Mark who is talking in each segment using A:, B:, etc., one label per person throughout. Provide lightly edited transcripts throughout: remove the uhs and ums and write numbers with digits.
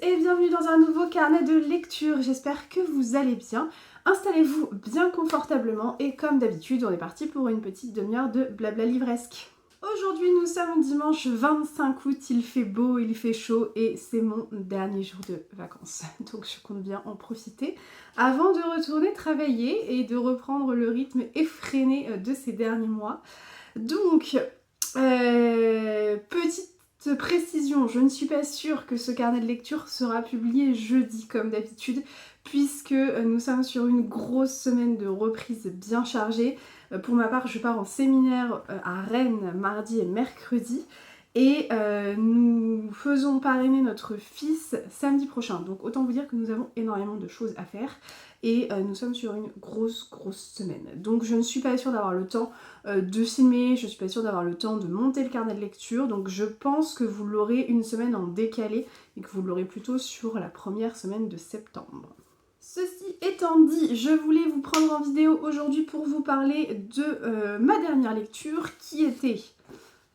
A: et bienvenue dans un nouveau carnet de lecture. J'espère que vous allez bien. Installez-vous bien confortablement et comme d'habitude, on est parti pour une petite demi-heure de blabla livresque. Aujourd'hui, nous sommes dimanche 25 août, il fait beau, il fait chaud et c'est mon dernier jour de vacances. Donc je compte bien en profiter avant de retourner travailler et de reprendre le rythme effréné de ces derniers mois. Donc, petite précision, je ne suis pas sûre que ce carnet de lecture sera publié jeudi comme d'habitude, puisque nous sommes sur une grosse semaine de reprise bien chargée. Pour ma part, je pars en séminaire à Rennes mardi et mercredi. Et nous faisons parrainer notre fils samedi prochain. Donc autant vous dire que nous avons énormément de choses à faire. Et nous sommes sur une grosse semaine. Donc je ne suis pas sûre d'avoir le temps de filmer, je ne suis pas sûre d'avoir le temps de monter le carnet de lecture. Donc je pense que vous l'aurez une semaine en décalé et que vous l'aurez plutôt sur la première semaine de septembre. Ceci étant dit, je voulais vous prendre en vidéo aujourd'hui pour vous parler de ma dernière lecture qui était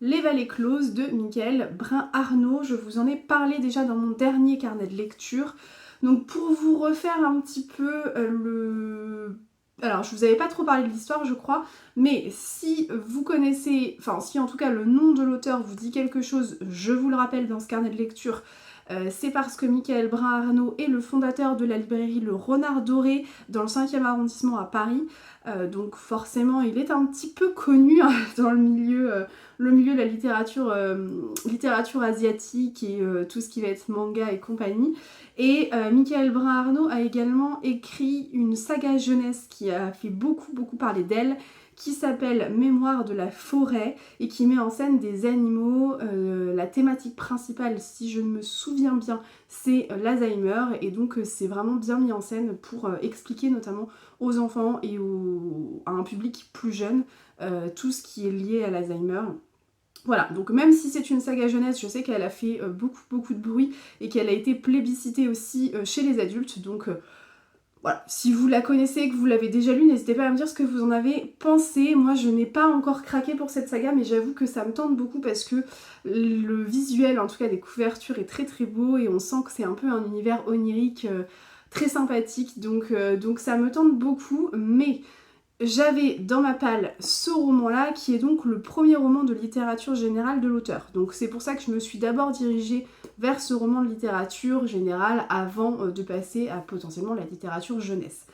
A: Les Vallées Closes de Michael Brun-Arnaud. Je vous en ai parlé déjà dans mon dernier carnet de lecture. Donc pour vous refaire un petit peu Alors je vous avais pas trop parlé de l'histoire je crois, mais si vous connaissez, enfin si en tout cas le nom de l'auteur vous dit quelque chose, je vous le rappelle dans ce carnet de lecture. C'est parce que Michael Brun-Arnaud est le fondateur de la librairie Le Renard Doré dans le 5e arrondissement à Paris. Donc forcément il est un petit peu connu hein, dans le milieu de la littérature asiatique et tout ce qui va être manga et compagnie. Et Michael Brun-Arnaud a également écrit une saga jeunesse qui a fait beaucoup parler d'elle, qui s'appelle Mémoire de la forêt et qui met en scène des animaux. La thématique principale, si je me souviens bien, c'est l'Alzheimer et donc c'est vraiment bien mis en scène pour expliquer notamment aux enfants et à un public plus jeune tout ce qui est lié à l'Alzheimer. Voilà, donc même si c'est une saga jeunesse, je sais qu'elle a fait beaucoup de bruit et qu'elle a été plébiscitée aussi chez les adultes, donc voilà, si vous la connaissez, que vous l'avez déjà lue, n'hésitez pas à me dire ce que vous en avez pensé. Moi je n'ai pas encore craqué pour cette saga, mais j'avoue que ça me tente beaucoup parce que le visuel, en tout cas des couvertures, est très beau et on sent que c'est un peu un univers onirique très sympathique, donc ça me tente beaucoup, mais j'avais dans ma palle ce roman-là, qui est donc le premier roman de littérature générale de l'auteur. Donc c'est pour ça que je me suis d'abord dirigée vers ce roman de littérature générale avant de passer à potentiellement la littérature jeunesse.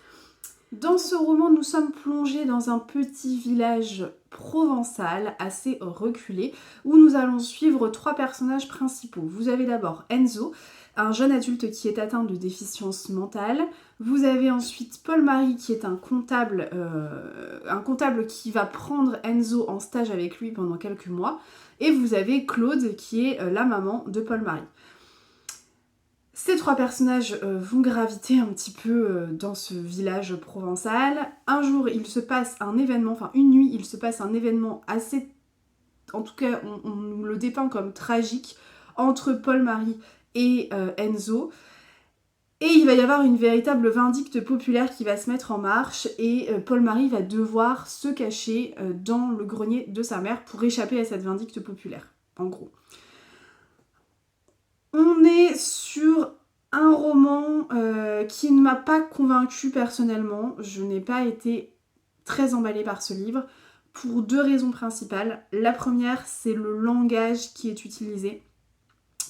A: Dans ce roman, nous sommes plongés dans un petit village provençal assez reculé où nous allons suivre 3 personnages principaux. Vous avez d'abord Enzo, un jeune adulte qui est atteint de déficience mentale. Vous avez ensuite Paul-Marie qui est un comptable qui va prendre Enzo en stage avec lui pendant quelques mois. Et vous avez Claude qui est la maman de Paul-Marie. Ces 3 personnages vont graviter un petit peu dans ce village provençal. Un jour, il se passe un événement, enfin une nuit, il se passe un événement assez... En tout cas, on le dépeint comme tragique entre Paul-Marie et Enzo. Et il va y avoir une véritable vindicte populaire qui va se mettre en marche et Paul-Marie va devoir se cacher dans le grenier de sa mère pour échapper à cette vindicte populaire, en gros. On est sur un roman qui ne m'a pas convaincue personnellement. Je n'ai pas été très emballée par ce livre pour 2 raisons principales. La première, c'est le langage qui est utilisé.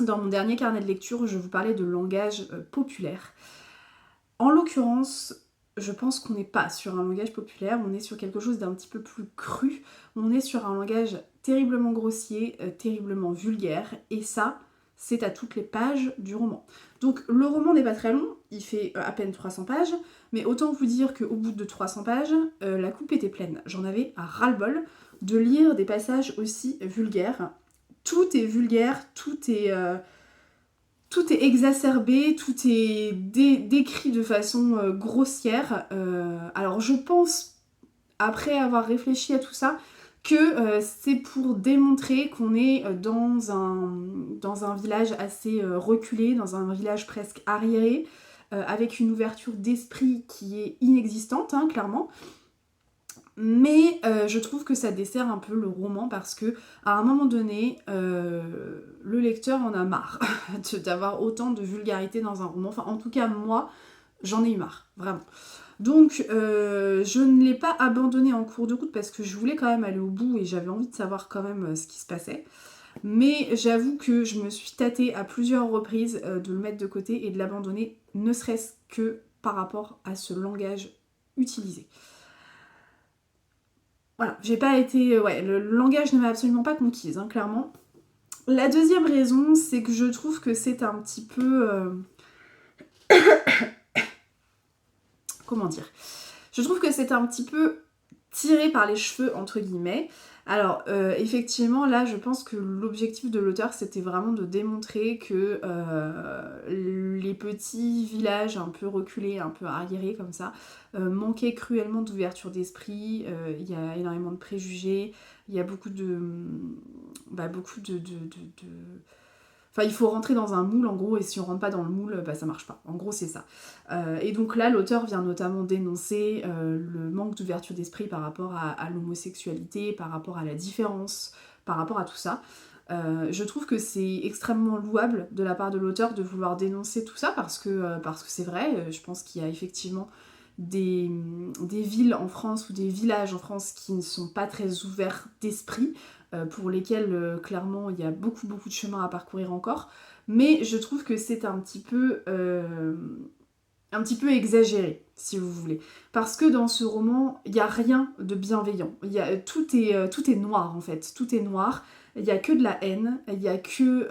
A: Dans mon dernier carnet de lecture, je vous parlais de langage populaire. En l'occurrence, je pense qu'on n'est pas sur un langage populaire, on est sur quelque chose d'un petit peu plus cru. On est sur un langage terriblement grossier, terriblement vulgaire, et ça, c'est à toutes les pages du roman. Donc le roman n'est pas très long, il fait à peine 300 pages, mais autant vous dire qu'au bout de 300 pages, la coupe était pleine. J'en avais à ras-le-bol de lire des passages aussi vulgaires. Tout est vulgaire, tout est exacerbé, tout est décrit de façon grossière. Alors je pense, après avoir réfléchi à tout ça, que c'est pour démontrer qu'on est dans un village assez reculé, dans un village presque arriéré, avec une ouverture d'esprit qui est inexistante, hein, clairement. Mais je trouve que ça dessert un peu le roman parce que à un moment donné, le lecteur en a marre d'avoir autant de vulgarité dans un roman. Enfin, en tout cas, moi, j'en ai eu marre, vraiment. Donc, je ne l'ai pas abandonné en cours de route parce que je voulais quand même aller au bout et j'avais envie de savoir quand même ce qui se passait. Mais j'avoue que je me suis tâtée à plusieurs reprises de le mettre de côté et de l'abandonner, ne serait-ce que par rapport à ce langage utilisé. Voilà, j'ai pas été... ouais, le langage ne m'a absolument pas conquise, hein, clairement. La deuxième raison, c'est que je trouve que c'est un petit peu... comment dire? Je trouve que c'est un petit peu tiré par les cheveux, entre guillemets. Alors, effectivement, là, je pense que l'objectif de l'auteur, c'était vraiment de démontrer que les petits villages un peu reculés, un peu arriérés comme ça, manquaient cruellement d'ouverture d'esprit. Il y a énormément de préjugés, il y a beaucoup de... Enfin, il faut rentrer dans un moule en gros, et si on rentre pas dans le moule, bah ça marche pas. En gros, c'est ça. Et donc là, l'auteur vient notamment dénoncer le manque d'ouverture d'esprit par rapport à l'homosexualité, par rapport à la différence, par rapport à tout ça. Je trouve que c'est extrêmement louable de la part de l'auteur de vouloir dénoncer tout ça parce que c'est vrai. Je pense qu'il y a effectivement des villes en France ou des villages en France qui ne sont pas très ouverts d'esprit, pour lesquels clairement il y a beaucoup de chemin à parcourir encore, mais je trouve que c'est un petit peu exagéré, si vous voulez, parce que dans ce roman il n'y a rien de bienveillant, tout est noir en fait, tout est noir, il n'y a que de la haine, il n'y a que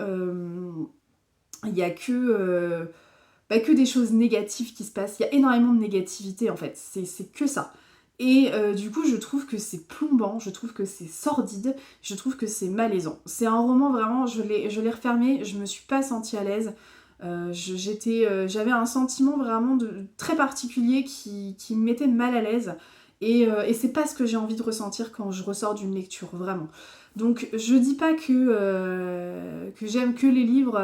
A: que des choses négatives qui se passent. Il y a énormément de négativité en fait, c'est que ça. Et du coup, je trouve que c'est plombant, je trouve que c'est sordide, je trouve que c'est malaisant. C'est un roman vraiment, je l'ai refermé, je me suis pas sentie à l'aise. J'avais un sentiment vraiment très particulier qui me mettait mal à l'aise. Et c'est pas ce que j'ai envie de ressentir quand je ressors d'une lecture, vraiment. Donc je dis pas que j'aime que les livres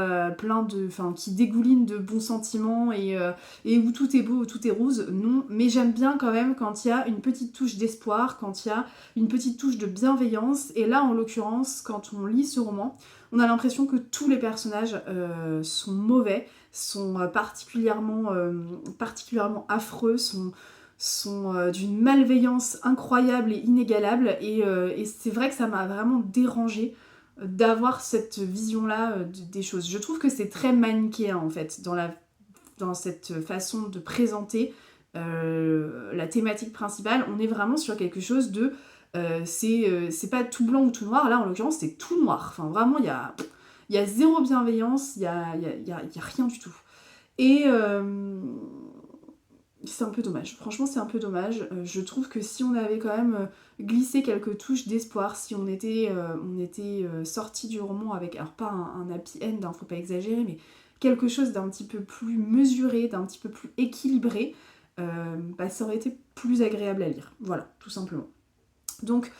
A: qui dégoulinent de bons sentiments et où tout est beau, où tout est rose, non, mais j'aime bien quand même quand il y a une petite touche d'espoir, quand il y a une petite touche de bienveillance, et là en l'occurrence, quand on lit ce roman, on a l'impression que tous les personnages sont mauvais, sont particulièrement affreux, sont d'une malveillance incroyable et inégalable, et c'est vrai que ça m'a vraiment dérangée d'avoir cette vision-là des choses. Je trouve que c'est très manichéen en fait, dans cette façon de présenter la thématique principale. On est vraiment sur quelque chose de... c'est pas tout blanc ou tout noir, là en l'occurrence c'est tout noir. Enfin vraiment, il y a zéro bienveillance, il y a rien du tout. Et... c'est un peu dommage, franchement c'est un peu dommage. Je trouve que si on avait quand même glissé quelques touches d'espoir, si on était sorti du roman avec, alors pas un happy end, hein, faut pas exagérer, mais quelque chose d'un petit peu plus mesuré, d'un petit peu plus équilibré, ça aurait été plus agréable à lire. Voilà, tout simplement. Donc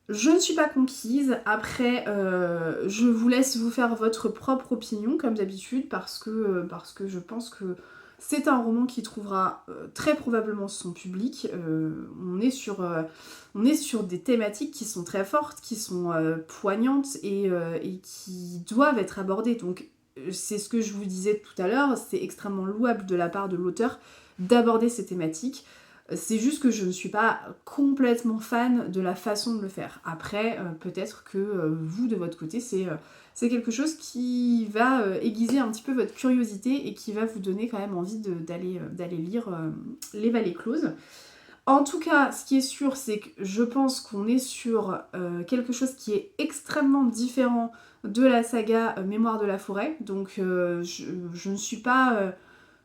A: je ne suis pas conquise. Après, je vous laisse vous faire votre propre opinion comme d'habitude parce que je pense que c'est un roman qui trouvera très probablement son public. On est sur des thématiques qui sont très fortes, qui sont poignantes et qui doivent être abordées. Donc c'est ce que je vous disais tout à l'heure, c'est extrêmement louable de la part de l'auteur d'aborder ces thématiques. C'est juste que je ne suis pas complètement fan de la façon de le faire. Après, peut-être que vous, de votre côté, c'est quelque chose qui va aiguiser un petit peu votre curiosité et qui va vous donner quand même envie d'aller lire Les Vallées Closes. En tout cas, ce qui est sûr, c'est que je pense qu'on est sur quelque chose qui est extrêmement différent de la saga Mémoire de la forêt. Donc je ne suis pas...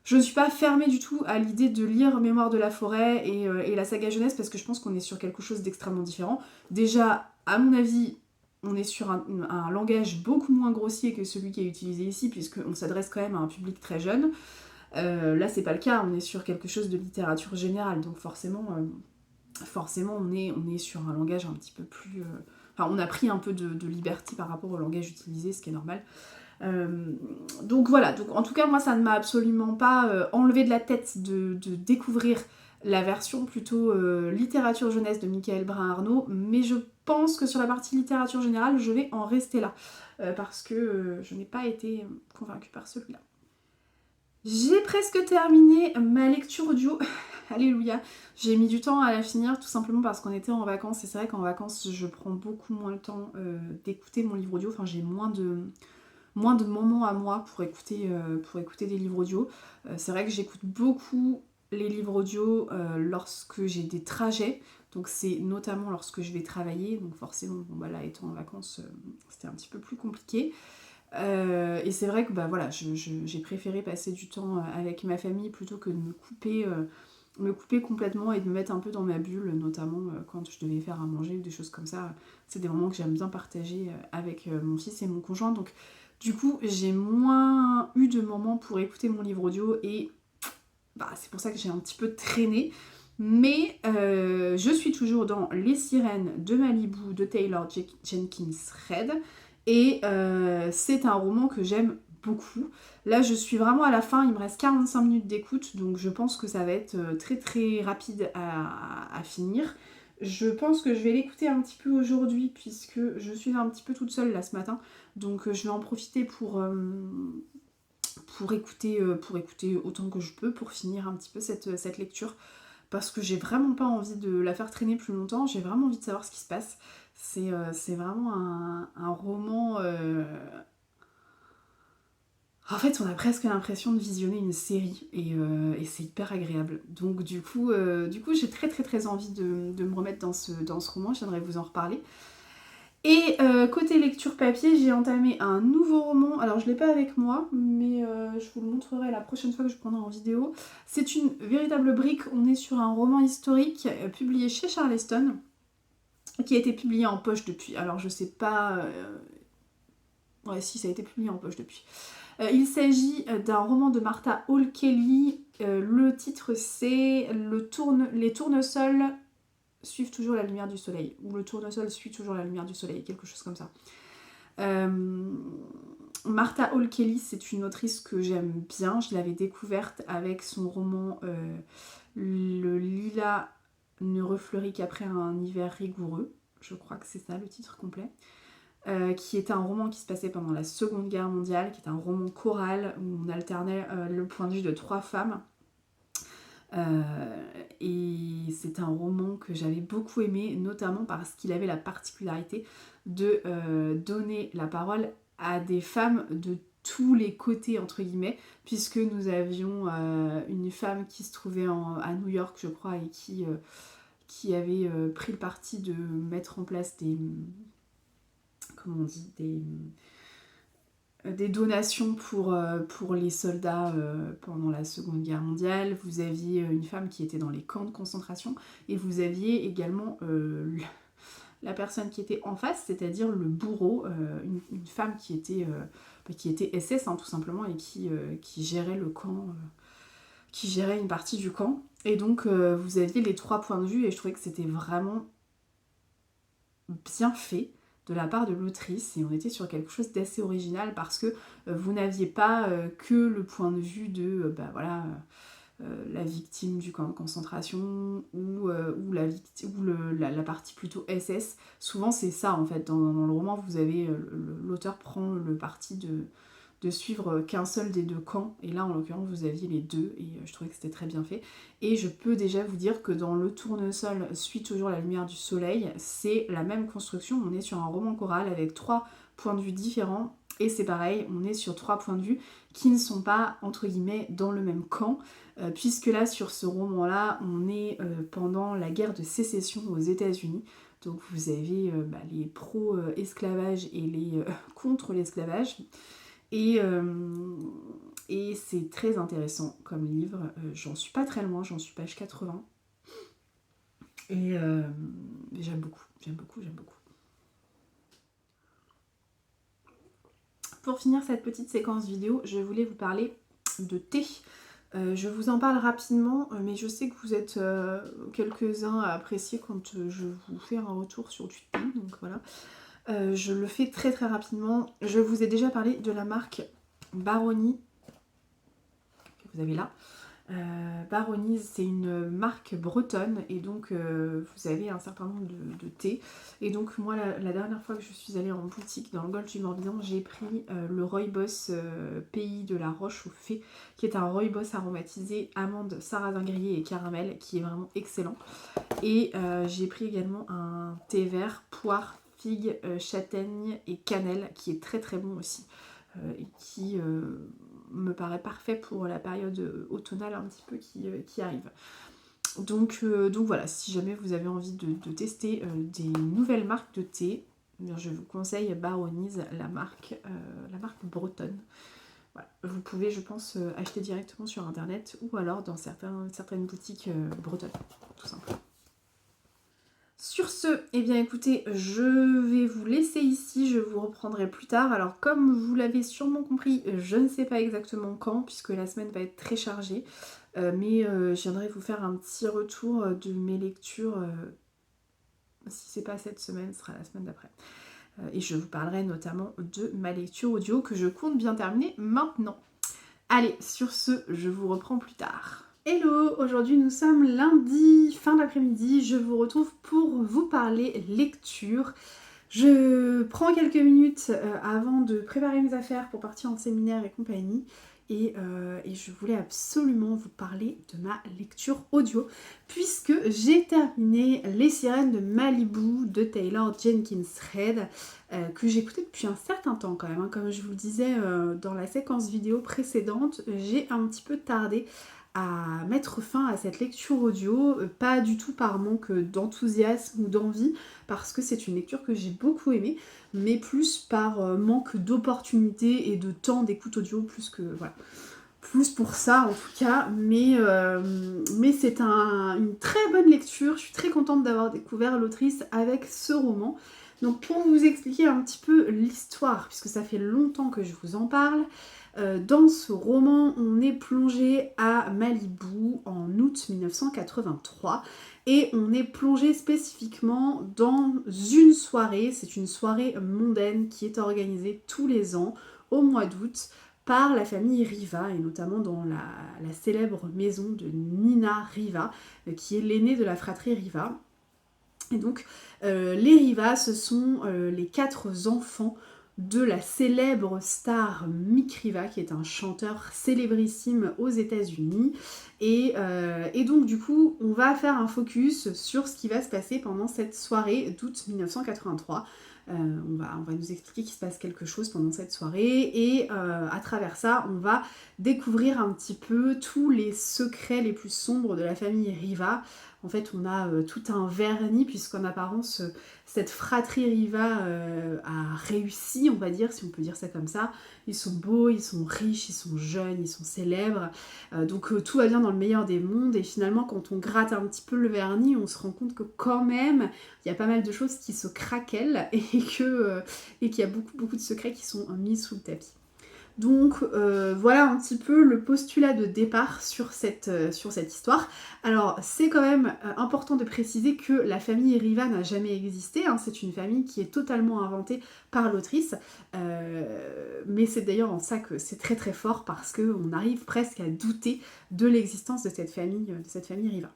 A: je ne suis pas fermée du tout à l'idée de lire Mémoire de la forêt et la saga jeunesse parce que je pense qu'on est sur quelque chose d'extrêmement différent. Déjà, à mon avis, on est sur un langage beaucoup moins grossier que celui qui est utilisé ici puisqu'on s'adresse quand même à un public très jeune. Là, c'est pas le cas, on est sur quelque chose de littérature générale, donc forcément on est sur un langage un petit peu plus... Enfin, on a pris un peu de liberté par rapport au langage utilisé, ce qui est normal. Donc voilà, donc en tout cas moi ça ne m'a absolument pas enlevé de la tête de découvrir la version plutôt littérature jeunesse de Michael Brun-Arnaud, mais je pense que sur la partie littérature générale, je vais en rester là, parce que je n'ai pas été convaincue par celui-là. J'ai presque terminé ma lecture audio, alléluia. J'ai mis du temps à la finir tout simplement parce qu'on était en vacances, et c'est vrai qu'en vacances je prends beaucoup moins le temps d'écouter mon livre audio, enfin j'ai moins de moments à moi pour écouter des livres audio. C'est vrai que j'écoute beaucoup les livres audio lorsque j'ai des trajets, donc c'est notamment lorsque je vais travailler, donc forcément, bon, bah là étant en vacances, c'était un petit peu plus compliqué. Et c'est vrai que bah, voilà, j'ai préféré passer du temps avec ma famille plutôt que de me couper complètement et de me mettre un peu dans ma bulle, notamment quand je devais faire à manger ou des choses comme ça. C'est des moments que j'aime bien partager avec mon fils et mon conjoint, donc du coup j'ai moins eu de moments pour écouter mon livre audio et bah, c'est pour ça que j'ai un petit peu traîné. Mais je suis toujours dans Les Sirènes de Malibu de Taylor Jenkins Reid. Et c'est un roman que j'aime beaucoup. Là, je suis vraiment à la fin, il me reste 45 minutes d'écoute, donc je pense que ça va être très très rapide à finir. Je pense que je vais l'écouter un petit peu aujourd'hui, puisque je suis un petit peu toute seule là ce matin, donc je vais en profiter pour écouter autant que je peux, pour finir un petit peu cette lecture, parce que j'ai vraiment pas envie de la faire traîner plus longtemps, j'ai vraiment envie de savoir ce qui se passe. C'est vraiment un roman... En fait, on a presque l'impression de visionner une série, et c'est hyper agréable. Donc du coup j'ai très très très envie de me remettre dans ce roman, je viendrai vous en reparler. Et côté lecture papier, j'ai entamé un nouveau roman. Alors je l'ai pas avec moi, mais je vous le montrerai la prochaine fois que je prendrai en vidéo. C'est une véritable brique. On est sur un roman historique publié chez Charleston, qui a été publié en poche depuis. Alors je sais pas... Ouais, si, ça a été publié en poche depuis. Il s'agit d'un roman de Martha Hall Kelly. Le titre c'est Les tournesols suivent toujours la lumière du soleil, ou le tournesol suit toujours la lumière du soleil, quelque chose comme ça. Martha Hall Kelly, c'est une autrice que j'aime bien. Je l'avais découverte avec son roman Le lilas ne refleurit qu'après un hiver rigoureux. Je crois que c'est ça le titre complet. Qui était un roman qui se passait pendant la Seconde Guerre mondiale, qui est un roman choral où on alternait le point de vue de 3 femmes. Et c'est un roman que j'avais beaucoup aimé, notamment parce qu'il avait la particularité de donner la parole à des femmes de tous les côtés entre guillemets, puisque nous avions une femme qui se trouvait à New York je crois, et qui avait pris le parti de mettre en place des donations pour les soldats pendant la Seconde Guerre mondiale. Vous aviez une femme qui était dans les camps de concentration, et vous aviez également la personne qui était en face, c'est-à-dire le bourreau, une femme qui était SS hein, tout simplement, et qui gérait le camp, qui gérait une partie du camp. Et donc vous aviez les 3 points de vue, et je trouvais que c'était vraiment bien fait de la part de l'autrice, et on était sur quelque chose d'assez original, parce que vous n'aviez pas que le point de vue de la victime du camp de concentration ou la partie plutôt SS. Souvent c'est ça en fait, dans le roman vous avez l'auteur prend le parti de suivre qu'un seul des 2 camps, et là en l'occurrence vous aviez les 2, et je trouvais que c'était très bien fait. Et je peux déjà vous dire que dans Le tournesol suit toujours la lumière du soleil, c'est la même construction, on est sur un roman choral avec 3 points de vue différents, et c'est pareil, on est sur 3 points de vue qui ne sont pas entre guillemets dans le même camp, puisque là sur ce roman là on est pendant la guerre de sécession aux États-Unis. Donc vous avez les pro-esclavage et les contre l'esclavage. Et c'est très intéressant comme livre. J'en suis pas très loin, j'en suis page 80. Et j'aime beaucoup. Pour finir cette petite séquence vidéo, je voulais vous parler de thé. Je vous en parle rapidement, mais je sais que vous êtes quelques-uns à apprécier quand je vous fais un retour sur du thé, donc voilà. Je le fais très très rapidement. Je vous ai déjà parlé de la marque Baroni, que vous avez là. Baronise, c'est une marque bretonne et donc vous avez un certain nombre de thés. Et donc moi la dernière fois que je suis allée en boutique dans le golfe du Morbihan, j'ai pris le Rooibos Pays de la Roche aux Fées, qui est un Rooibos aromatisé amande, sarrasin grillé et caramel, qui est vraiment excellent. Et j'ai pris également un thé vert, poire, figue, châtaigne et cannelle, qui est très très bon aussi. Et qui me paraît parfait pour la période automnale un petit peu qui arrive. Donc voilà, si jamais vous avez envie de tester des nouvelles marques de thé, je vous conseille Baronise, la marque bretonne. Voilà. Vous pouvez, je pense, acheter directement sur internet ou alors dans certaines boutiques bretonnes, tout simplement. Sur ce, eh bien écoutez, je vais vous laisser ici, je vous reprendrai plus tard. Alors comme vous l'avez sûrement compris, je ne sais pas exactement quand, puisque la semaine va être très chargée. Mais je viendrai vous faire un petit retour de mes lectures. Si c'est pas cette semaine, ce sera la semaine d'après. Et je vous parlerai notamment de ma lecture audio que je compte bien terminer maintenant. Allez, sur ce, je vous reprends plus tard. Hello, aujourd'hui nous sommes lundi, fin d'après-midi, je vous retrouve pour vous parler lecture. Je prends quelques minutes avant de préparer mes affaires pour partir en séminaire et compagnie et je voulais absolument vous parler de ma lecture audio puisque j'ai terminé Les Sirènes de Malibu de Taylor Jenkins Reid que j'écoutais depuis un certain temps quand même, hein. Comme je vous le disais dans la séquence vidéo précédente, j'ai un petit peu tardé à mettre fin à cette lecture audio, pas du tout par manque d'enthousiasme ou d'envie, parce que c'est une lecture que j'ai beaucoup aimée, mais plus par manque d'opportunité et de temps d'écoute audio, plus que voilà. Plus pour ça en tout cas, mais c'est une très bonne lecture, je suis très contente d'avoir découvert l'autrice avec ce roman. Donc pour vous expliquer un petit peu l'histoire, puisque ça fait longtemps que je vous en parle, dans ce roman, on est plongé à Malibu en août 1983 et on est plongé spécifiquement dans une soirée, c'est une soirée mondaine qui est organisée tous les ans au mois d'août par la famille Riva et notamment dans la célèbre maison de Nina Riva qui est l'aînée de la fratrie Riva. Et donc les Riva, ce sont les 4 enfants de la célèbre star Mick Riva, qui est un chanteur célébrissime aux États-Unis. Et donc du coup, on va faire un focus sur ce qui va se passer pendant cette soirée d'août 1983. On va nous expliquer qu'il se passe quelque chose pendant cette soirée et à travers ça, on va découvrir un petit peu tous les secrets les plus sombres de la famille Riva. En fait, on a tout un vernis puisqu'en apparence, cette fratrie Riva a réussi, on va dire, si on peut dire ça comme ça. Ils sont beaux, ils sont riches, ils sont jeunes, ils sont célèbres. Donc tout va bien dans le meilleur des mondes. Et finalement, quand on gratte un petit peu le vernis, on se rend compte que quand même, il y a pas mal de choses qui se craquellent et qu'il y a beaucoup de secrets qui sont mis sous le tapis. Donc voilà un petit peu le postulat de départ sur cette histoire. Alors c'est quand même important de préciser que la famille Riva n'a jamais existé, hein. C'est une famille qui est totalement inventée par l'autrice, mais c'est d'ailleurs en ça que c'est très très fort parce qu'on arrive presque à douter de l'existence de cette famille Riva.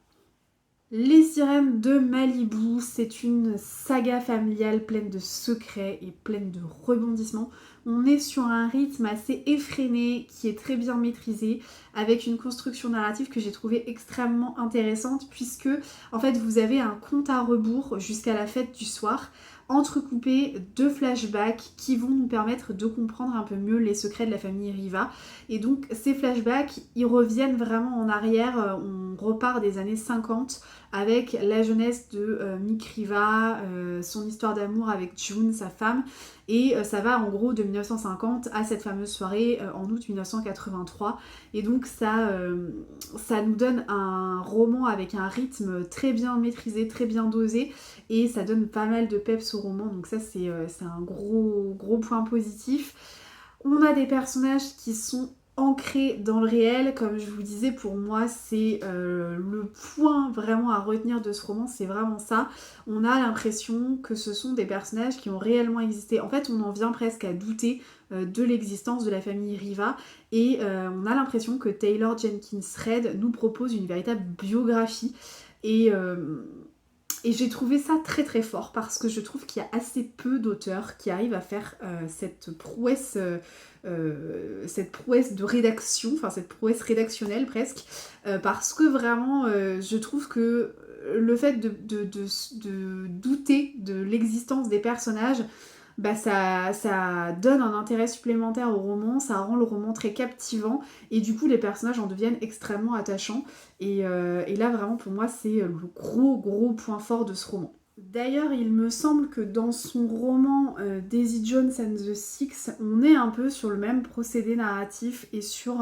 A: Les Sirènes de Malibu, c'est une saga familiale pleine de secrets et pleine de rebondissements. On est sur un rythme assez effréné qui est très bien maîtrisé avec une construction narrative que j'ai trouvée extrêmement intéressante puisque en fait vous avez un compte à rebours jusqu'à la fête du soir entrecoupé de flashbacks qui vont nous permettre de comprendre un peu mieux les secrets de la famille Riva. Et donc ces flashbacks, ils reviennent vraiment en arrière, on repart des années 50 avec la jeunesse de Mick Riva, son histoire d'amour avec June, sa femme, et ça va en gros de 1950 à cette fameuse soirée en août 1983. Et donc ça nous donne un roman avec un rythme très bien maîtrisé, très bien dosé, et ça donne pas mal de peps au roman, donc ça c'est un gros point positif. On a des personnages qui sont ancré dans le réel. Comme je vous disais, pour moi c'est le point vraiment à retenir de ce roman, c'est vraiment ça. On a l'impression que ce sont des personnages qui ont réellement existé. En fait, on en vient presque à douter de l'existence de la famille Riva, et on a l'impression que Taylor Jenkins Reid nous propose une véritable biographie. Et j'ai trouvé ça très très fort, parce que je trouve qu'il y a assez peu d'auteurs qui arrivent à faire cette prouesse de rédaction, enfin cette prouesse rédactionnelle presque, parce que vraiment je trouve que le fait de douter de l'existence des personnages, bah ça donne un intérêt supplémentaire au roman, ça rend le roman très captivant, et du coup les personnages en deviennent extrêmement attachants. Et là vraiment pour moi c'est le gros point fort de ce roman. D'ailleurs, il me semble que dans son roman Daisy Jones and the Six, on est un peu sur le même procédé narratif et sur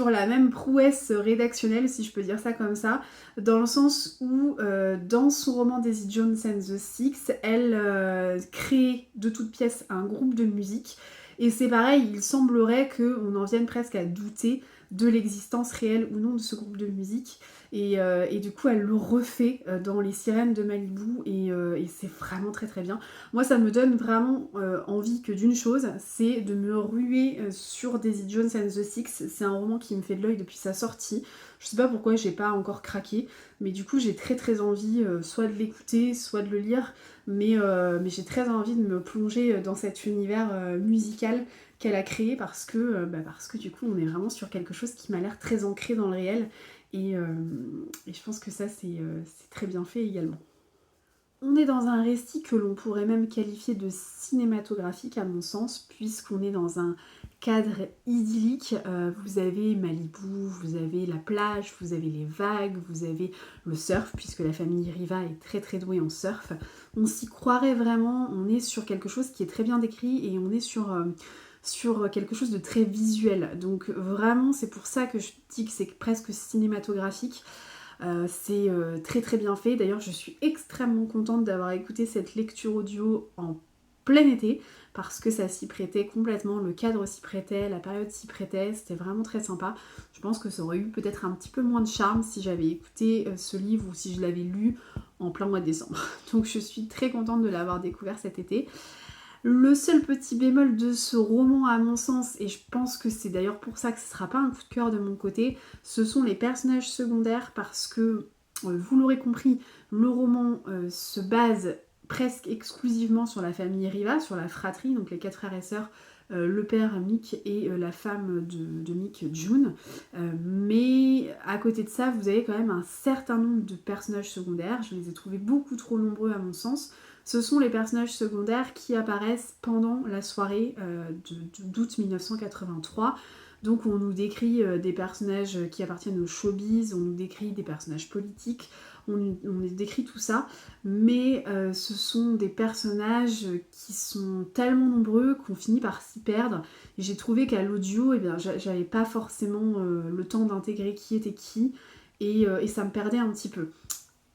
A: la même prouesse rédactionnelle, si je peux dire ça comme ça, dans le sens où dans son roman Daisy Jones and the Six, elle crée de toutes pièces un groupe de musique, et c'est pareil, il semblerait qu'on en vienne presque à douter de l'existence réelle ou non de ce groupe de musique. Et du coup elle le refait dans Les Sirènes de Malibu, et c'est vraiment très très bien. Moi ça me donne vraiment envie que d'une chose, c'est de me ruer sur Daisy Jones and the Six. C'est un roman qui me fait de l'œil depuis sa sortie. Je sais pas pourquoi j'ai pas encore craqué, mais du coup j'ai très très envie soit de l'écouter, soit de le lire, mais j'ai très envie de me plonger dans cet univers musical qu'elle a créé, parce que du coup on est vraiment sur quelque chose qui m'a l'air très ancré dans le réel. Et je pense que ça, c'est très bien fait également. On est dans un récit que l'on pourrait même qualifier de cinématographique à mon sens, puisqu'on est dans un cadre idyllique. Vous avez Malibu, vous avez la plage, vous avez les vagues, vous avez le surf, puisque la famille Riva est très très douée en surf. On s'y croirait vraiment, on est sur quelque chose qui est très bien décrit, et on est sur quelque chose de très visuel. Donc vraiment, c'est pour ça que je dis que c'est presque cinématographique. C'est très très bien fait. D'ailleurs, je suis extrêmement contente d'avoir écouté cette lecture audio en plein été, parce que ça s'y prêtait complètement, le cadre s'y prêtait, la période s'y prêtait, c'était vraiment très sympa. Je pense que ça aurait eu peut-être un petit peu moins de charme si j'avais écouté ce livre, ou si je l'avais lu en plein mois de décembre. Donc je suis très contente de l'avoir découvert cet été. Le seul petit bémol de ce roman à mon sens, et je pense que c'est d'ailleurs pour ça que ce ne sera pas un coup de cœur de mon côté, ce sont les personnages secondaires, parce que, vous l'aurez compris, le roman se base presque exclusivement sur la famille Riva, sur la fratrie, donc les 4 frères et sœurs, le père Mick et la femme de Mick, June. Mais à côté de ça, vous avez quand même un certain nombre de personnages secondaires, je les ai trouvés beaucoup trop nombreux à mon sens. Ce sont les personnages secondaires qui apparaissent pendant la soirée d'août 1983. Donc on nous décrit des personnages qui appartiennent au showbiz, on nous décrit des personnages politiques, on nous décrit tout ça, mais ce sont des personnages qui sont tellement nombreux qu'on finit par s'y perdre. Et j'ai trouvé qu'à l'audio, eh bien, j'avais pas forcément le temps d'intégrer qui était qui, et ça me perdait un petit peu.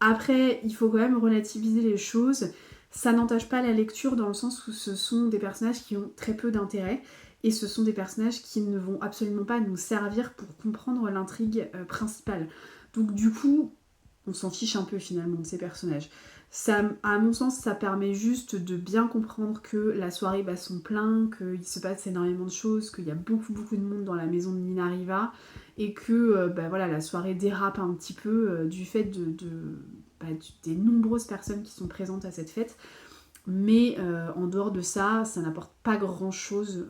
A: Après, il faut quand même relativiser les choses. Ça n'entache pas la lecture, dans le sens où ce sont des personnages qui ont très peu d'intérêt, et ce sont des personnages qui ne vont absolument pas nous servir pour comprendre l'intrigue principale. Donc du coup, on s'en fiche un peu finalement de ces personnages. Ça, à mon sens, ça permet juste de bien comprendre que la soirée bat son plein, qu'il se passe énormément de choses, qu'il y a beaucoup de monde dans la maison de Nina Riva, et que voilà, la soirée dérape un petit peu du fait des nombreuses personnes qui sont présentes à cette fête. Mais en dehors de ça, ça n'apporte pas grand chose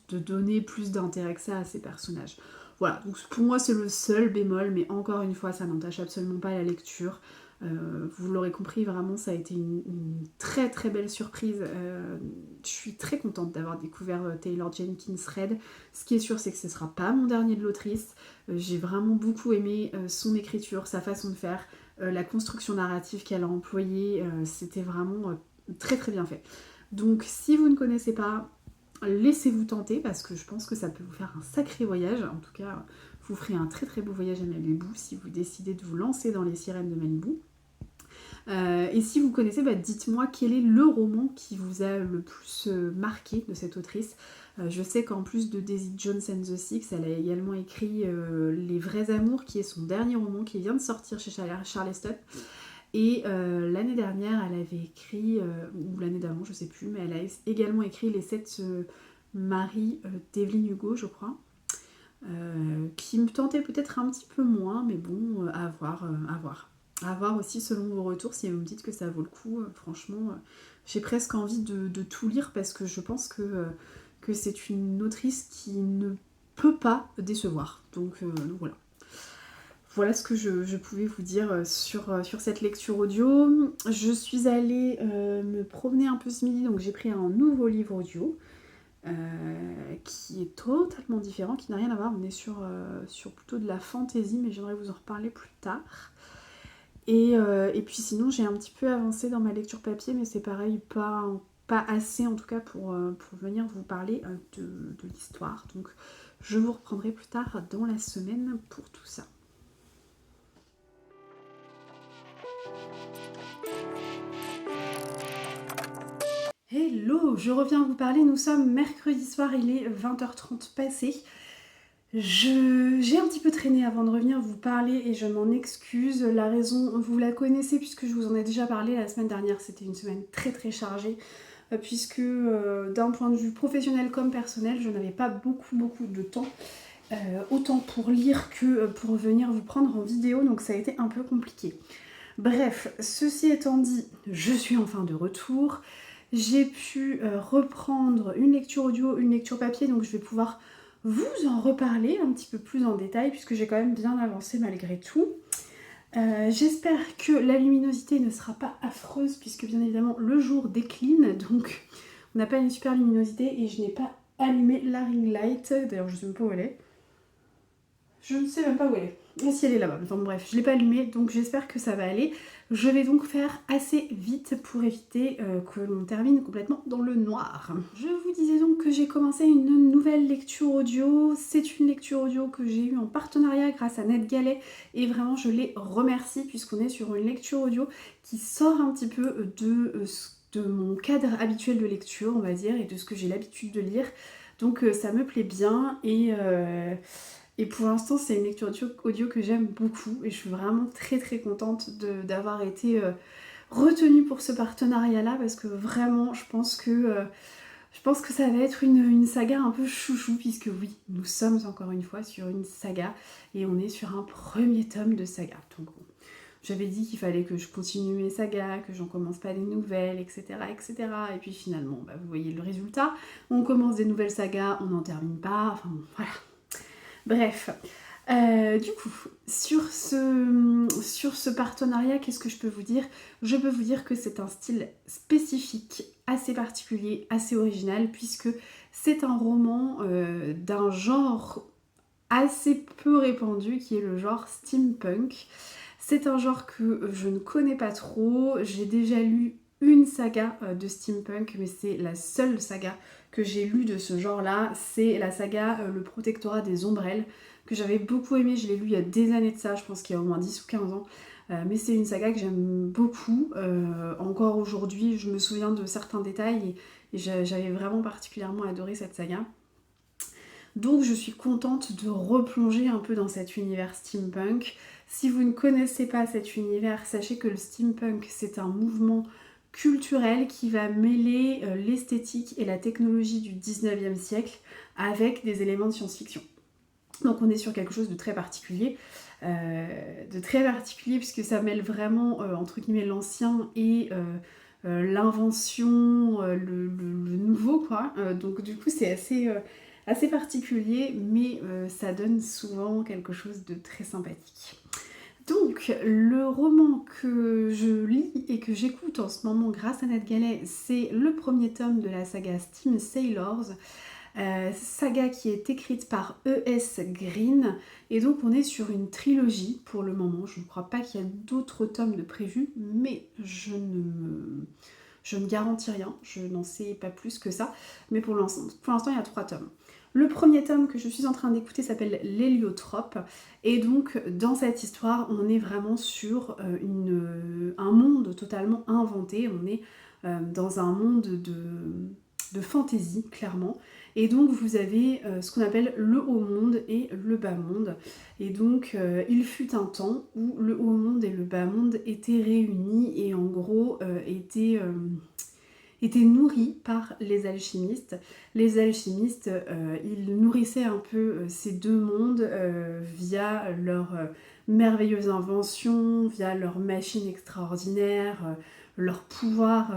A: de donner plus d'intérêt que ça à ces personnages. Voilà, donc pour moi c'est le seul bémol, mais encore une fois ça n'entache absolument pas la lecture. Vous l'aurez compris, vraiment ça a été une très très belle surprise. Je suis très contente d'avoir découvert Taylor Jenkins Reid. Ce qui est sûr, c'est que ce ne sera pas mon dernier de l'autrice. J'ai vraiment beaucoup aimé son écriture, sa façon de faire, la construction narrative qu'elle a employée. C'était vraiment très très bien fait. Donc si vous ne connaissez pas, laissez-vous tenter, parce que je pense que ça peut vous faire un sacré voyage. En tout cas, vous ferez un très très beau voyage à Malibu si vous décidez de vous lancer dans Les Sirènes de Malibu. Et si vous connaissez, dites-moi quel est le roman qui vous a le plus marqué de cette autrice. Je sais qu'en plus de Daisy Jones and the Six, elle a également écrit Les Vrais Amours, qui est son dernier roman qui vient de sortir chez Charleston. Et l'année dernière, elle avait écrit, ou l'année d'avant, je sais plus, mais elle a également écrit Les Sept maris d'Evelyn Hugo, je crois. Qui me tentait peut-être un petit peu moins, mais bon, à voir, à voir. À voir aussi selon vos retours, si vous me dites que ça vaut le coup, franchement, j'ai presque envie de tout lire parce que je pense que c'est une autrice qui ne peut pas décevoir. Donc voilà. Voilà ce que je pouvais vous dire sur cette lecture audio. Je suis allée me promener un peu ce midi, donc j'ai pris un nouveau livre audio. Qui est totalement différent, qui n'a rien à voir. On est sur plutôt de la fantaisie, mais j'aimerais vous en reparler plus tard. Et puis sinon, j'ai un petit peu avancé dans ma lecture papier, mais c'est pareil, pas assez en tout cas pour venir vous parler de l'histoire. Donc je vous reprendrai plus tard dans la semaine pour tout ça. Hello, je reviens vous parler, nous sommes mercredi soir, il est 20h30 passé. J'ai un petit peu traîné avant de revenir vous parler et je m'en excuse. La raison, vous la connaissez puisque je vous en ai déjà parlé la semaine dernière, c'était une semaine très très chargée puisque d'un point de vue professionnel comme personnel, je n'avais pas beaucoup de temps. Autant pour lire que pour venir vous prendre en vidéo, donc ça a été un peu compliqué. Bref, ceci étant dit, je suis enfin de retour. J'ai pu reprendre une lecture audio, une lecture papier, donc je vais pouvoir vous en reparler un petit peu plus en détail puisque j'ai quand même bien avancé malgré tout. J'espère que la luminosité ne sera pas affreuse puisque bien évidemment le jour décline, donc on n'a pas une super luminosité et je n'ai pas allumé la ring light. D'ailleurs je ne sais même pas où elle est. Je ne sais même pas où elle est. Et si elle est là-bas. Enfin bref, je ne l'ai pas allumée, donc j'espère que ça va aller. Je vais donc faire assez vite pour éviter que l'on termine complètement dans le noir. Je vous disais donc que j'ai commencé une nouvelle lecture audio. C'est une lecture audio que j'ai eue en partenariat grâce à NetGalley et vraiment je les remercie puisqu'on est sur une lecture audio qui sort un petit peu de mon cadre habituel de lecture, on va dire, et de ce que j'ai l'habitude de lire. Donc ça me plaît bien et pour l'instant, c'est une lecture audio que j'aime beaucoup et je suis vraiment très très contente d'avoir été retenue pour ce partenariat-là parce que vraiment, je pense que ça va être une saga un peu chouchou puisque oui, nous sommes encore une fois sur une saga et on est sur un premier tome de saga. Donc bon, j'avais dit qu'il fallait que je continue mes sagas, que j'en commence pas des nouvelles, etc. etc. Et puis finalement, vous voyez le résultat. On commence des nouvelles sagas, on n'en termine pas, enfin bon, voilà. Bref, du coup, sur ce partenariat, qu'est-ce que je peux vous dire? Je peux vous dire que c'est un style spécifique, assez particulier, assez original, puisque c'est un roman d'un genre assez peu répandu, qui est le genre steampunk. C'est un genre que je ne connais pas trop, j'ai déjà lu une saga de steampunk, mais c'est la seule saga que j'ai lue de ce genre-là, c'est la saga Le Protectorat des Ombrelles, que j'avais beaucoup aimé, je l'ai lu il y a des années de ça, je pense qu'il y a au moins 10 ou 15 ans, mais c'est une saga que j'aime beaucoup, encore aujourd'hui, je me souviens de certains détails et j'avais vraiment particulièrement adoré cette saga. Donc je suis contente de replonger un peu dans cet univers steampunk. Si vous ne connaissez pas cet univers, sachez que le steampunk c'est un mouvement culturel qui va mêler l'esthétique et la technologie du 19e siècle avec des éléments de science-fiction. Donc on est sur quelque chose de très particulier, puisque ça mêle vraiment entre guillemets l'ancien et l'invention, le nouveau quoi. Donc du coup c'est assez particulier, mais ça donne souvent quelque chose de très sympathique. Donc, le roman que je lis et que j'écoute en ce moment grâce à NetGalley, c'est le premier tome de la saga Steam Sailors, saga qui est écrite par E.S. Green, et donc on est sur une trilogie pour le moment. Je ne crois pas qu'il y a d'autres tomes de prévus, mais je ne garantis rien, je n'en sais pas plus que ça, mais pour l'instant il y a 3 tomes. Le premier tome que je suis en train d'écouter s'appelle L'Héliotrope, et donc dans cette histoire on est vraiment sur un monde totalement inventé, on est dans un monde de fantaisie clairement, et donc vous avez ce qu'on appelle le haut monde et le bas monde, et donc il fut un temps où le haut monde et le bas monde étaient réunis et en gros étaient nourris par les alchimistes. Les alchimistes, ils nourrissaient un peu ces deux mondes via leurs merveilleuses inventions, via leurs machines extraordinaires, leur pouvoir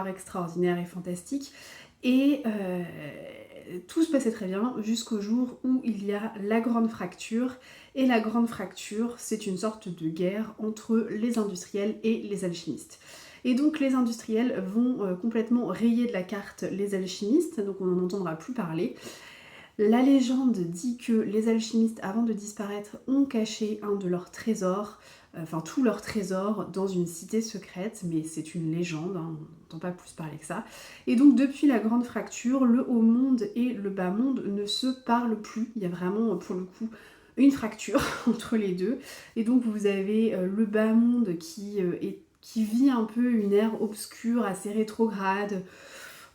A: extraordinaire et fantastique. Et tout se passait très bien jusqu'au jour où il y a la grande fracture. Et la grande fracture, c'est une sorte de guerre entre les industriels et les alchimistes. Et donc les industriels vont complètement rayer de la carte les alchimistes, donc on n'en entendra plus parler. La légende dit que les alchimistes, avant de disparaître, ont caché un de leurs trésors, enfin tous leurs trésors, dans une cité secrète, mais c'est une légende, hein, on n'entend pas plus parler que ça. Et donc depuis la grande fracture, le haut monde et le bas monde ne se parlent plus. Il y a vraiment, pour le coup, une fracture entre les deux. Et donc vous avez le bas monde qui vit un peu une ère obscure, assez rétrograde,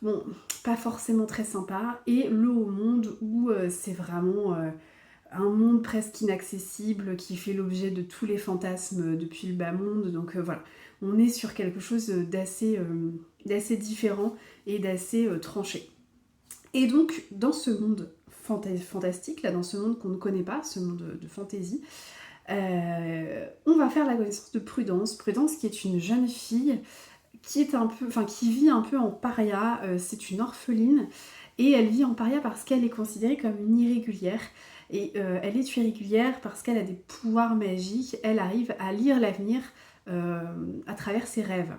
A: bon, pas forcément très sympa, et le haut monde où c'est vraiment un monde presque inaccessible qui fait l'objet de tous les fantasmes depuis le bas monde, donc voilà, on est sur quelque chose d'assez différent et d'assez tranché. Et donc dans ce monde fantastique, là, dans ce monde qu'on ne connaît pas, ce monde de fantaisie, on va faire la connaissance de Prudence. Prudence qui est une jeune fille qui vit un peu en paria, c'est une orpheline, et elle vit en paria parce qu'elle est considérée comme une irrégulière. Et elle est irrégulière parce qu'elle a des pouvoirs magiques, elle arrive à lire l'avenir à travers ses rêves.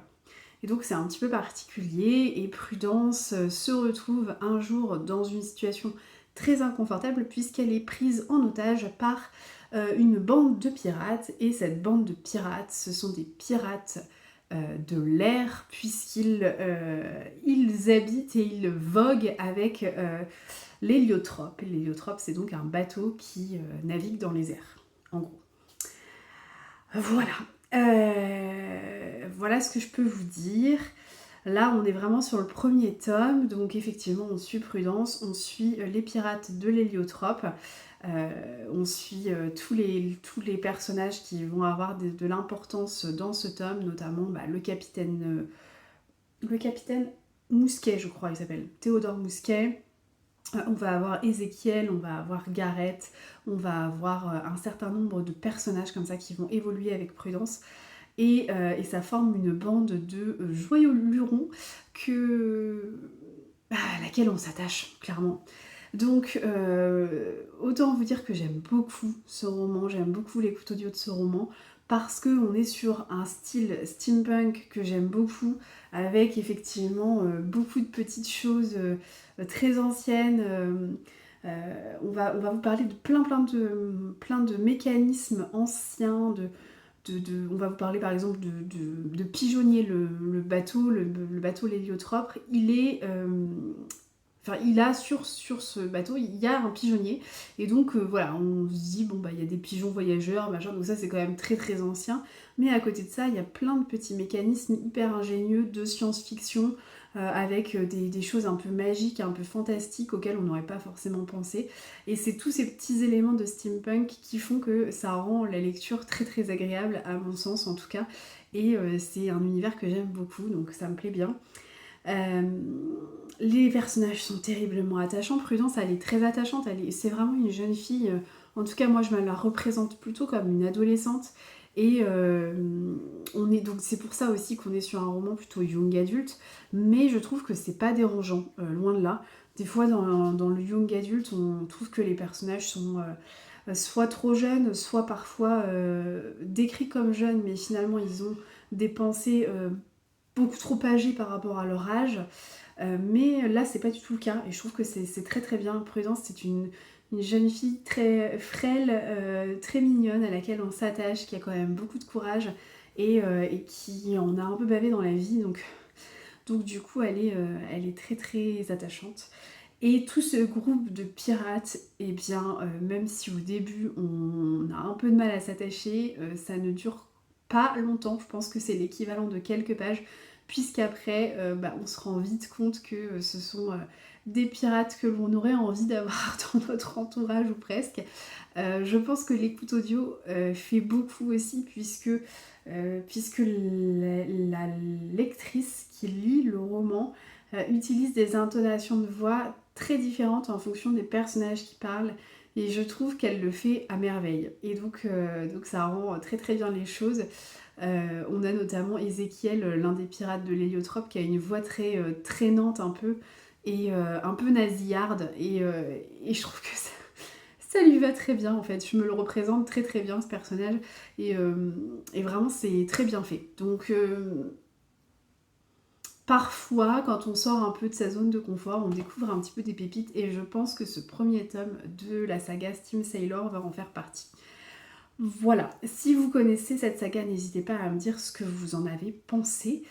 A: Et donc c'est un petit peu particulier, et Prudence se retrouve un jour dans une situation très inconfortable puisqu'elle est prise en otage par une bande de pirates, et cette bande de pirates, ce sont des pirates de l'air, puisqu'ils habitent et ils voguent avec l'héliotrope. L'héliotrope, c'est donc un bateau qui navigue dans les airs, en gros. Voilà. Voilà ce que je peux vous dire. Là, on est vraiment sur le premier tome, donc effectivement, on suit Prudence, on suit les pirates de l'héliotrope, on suit tous les personnages qui vont avoir de l'importance dans ce tome, notamment le capitaine Mousquet, je crois, il s'appelle Théodore Mousquet. On va avoir Ézéchiel, on va avoir Gareth, on va avoir un certain nombre de personnages comme ça qui vont évoluer avec Prudence. Et ça forme une bande de joyeux lurons à laquelle on s'attache, clairement. Donc, autant vous dire que j'aime beaucoup ce roman, j'aime beaucoup l'écoute audio de ce roman, parce qu'on est sur un style steampunk que j'aime beaucoup, avec effectivement beaucoup de petites choses très anciennes. On va vous parler de plein de mécanismes anciens, on va vous parler par exemple de Pigeonnier, le bateau, le bateau l'héliotrope. Il a sur ce bateau, il y a un pigeonnier, et donc voilà, on se dit bon il y a des pigeons voyageurs, machin, donc ça c'est quand même très très ancien, mais à côté de ça, il y a plein de petits mécanismes hyper ingénieux de science-fiction, avec des choses un peu magiques, un peu fantastiques auxquelles on n'aurait pas forcément pensé, et c'est tous ces petits éléments de steampunk qui font que ça rend la lecture très très agréable, à mon sens en tout cas, et c'est un univers que j'aime beaucoup, donc ça me plaît bien. Les personnages sont terriblement attachants. Prudence, elle est très attachante, c'est vraiment une jeune fille, en tout cas moi je me la représente plutôt comme une adolescente, et donc c'est pour ça aussi qu'on est sur un roman plutôt young adulte, mais je trouve que c'est pas dérangeant, loin de là. Des fois dans le young adulte, on trouve que les personnages sont soit trop jeunes, soit parfois décrits comme jeunes, mais finalement ils ont des pensées beaucoup trop âgés par rapport à leur âge, mais là c'est pas du tout le cas, et je trouve que c'est très très bien. Prudence, c'est une jeune fille très frêle, très mignonne, à laquelle on s'attache, qui a quand même beaucoup de courage, et qui en a un peu bavé dans la vie, donc du coup elle est très très attachante. Et tout ce groupe de pirates, eh bien, même si au début on a un peu de mal à s'attacher, ça ne dure pas longtemps. Je pense que c'est l'équivalent de quelques pages, puisqu'après, on se rend vite compte que ce sont des pirates que l'on aurait envie d'avoir dans notre entourage ou presque. Je pense que l'écoute audio fait beaucoup aussi, puisque la lectrice qui lit le roman utilise des intonations de voix très différentes en fonction des personnages qui parlent, et je trouve qu'elle le fait à merveille. Et donc ça rend très très bien les choses. On a notamment Ézéchiel, l'un des pirates de l'héliotrope, qui a une voix très traînante un peu, et un peu nasillarde, et je trouve que ça lui va très bien en fait. Je me le représente très très bien ce personnage, et vraiment c'est très bien fait. Donc parfois, quand on sort un peu de sa zone de confort, on découvre un petit peu des pépites, et je pense que ce premier tome de la saga Steam Sailor va en faire partie. Voilà, si vous connaissez cette saga, n'hésitez pas à me dire ce que vous en avez pensé.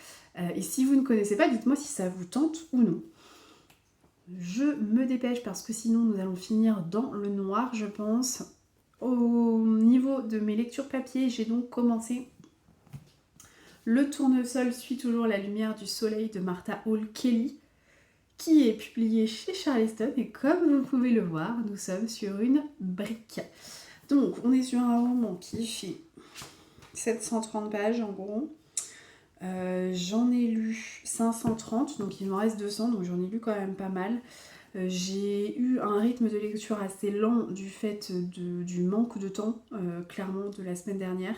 A: Et si vous ne connaissez pas, dites-moi si ça vous tente ou non. Je me dépêche parce que sinon nous allons finir dans le noir, je pense. Au niveau de mes lectures papier, j'ai donc commencé Le Tournesol suit toujours la lumière du soleil de Martha Hall Kelly, qui est publié chez Charleston, et comme vous pouvez le voir, nous sommes sur une brique. Donc on est sur un roman qui fait 730 pages en gros. J'en ai lu 530, donc il m'en reste 200, donc j'en ai lu quand même pas mal. J'ai eu un rythme de lecture assez lent du fait du manque de temps, clairement, de la semaine dernière.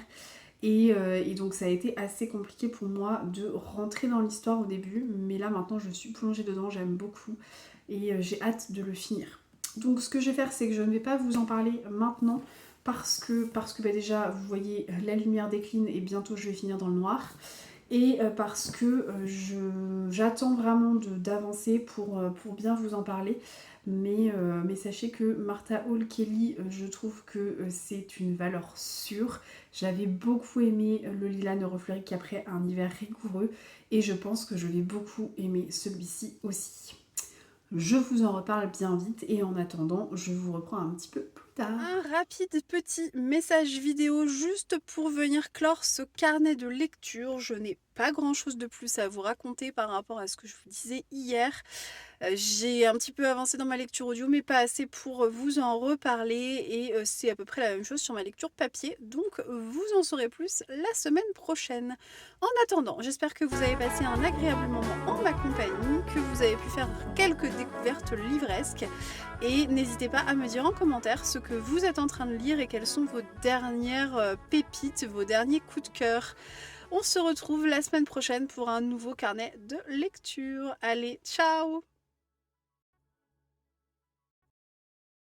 A: Et donc ça a été assez compliqué pour moi de rentrer dans l'histoire au début, mais là maintenant je suis plongée dedans, j'aime beaucoup, et j'ai hâte de le finir. Donc ce que je vais faire, c'est que je ne vais pas vous en parler maintenant, parce que déjà vous voyez la lumière décline et bientôt je vais finir dans le noir, et parce que j'attends vraiment d'avancer pour bien vous en parler. Mais sachez que Martha Hall Kelly, je trouve que c'est une valeur sûre. J'avais beaucoup aimé Le Lilas ne refleurit qu'après un hiver rigoureux, et je pense que je vais beaucoup aimer celui-ci aussi. Je vous en reparle bien vite, et en attendant, je vous reprends un petit peu plus tard. Un rapide petit message vidéo juste pour venir clore ce carnet de lecture. Je n'ai pas grand chose de plus à vous raconter par rapport à ce que je vous disais hier. J'ai un petit peu avancé dans ma lecture audio, mais pas assez pour vous en reparler, et c'est à peu près la même chose sur ma lecture papier, donc vous en saurez plus la semaine prochaine. En attendant, j'espère que vous avez passé un agréable moment en ma compagnie, que vous avez pu faire quelques découvertes livresques, et n'hésitez pas à me dire en commentaire ce que vous êtes en train de lire et quelles sont vos dernières pépites, vos derniers coups de cœur. On se retrouve la semaine prochaine pour un nouveau carnet de lecture. Allez, ciao!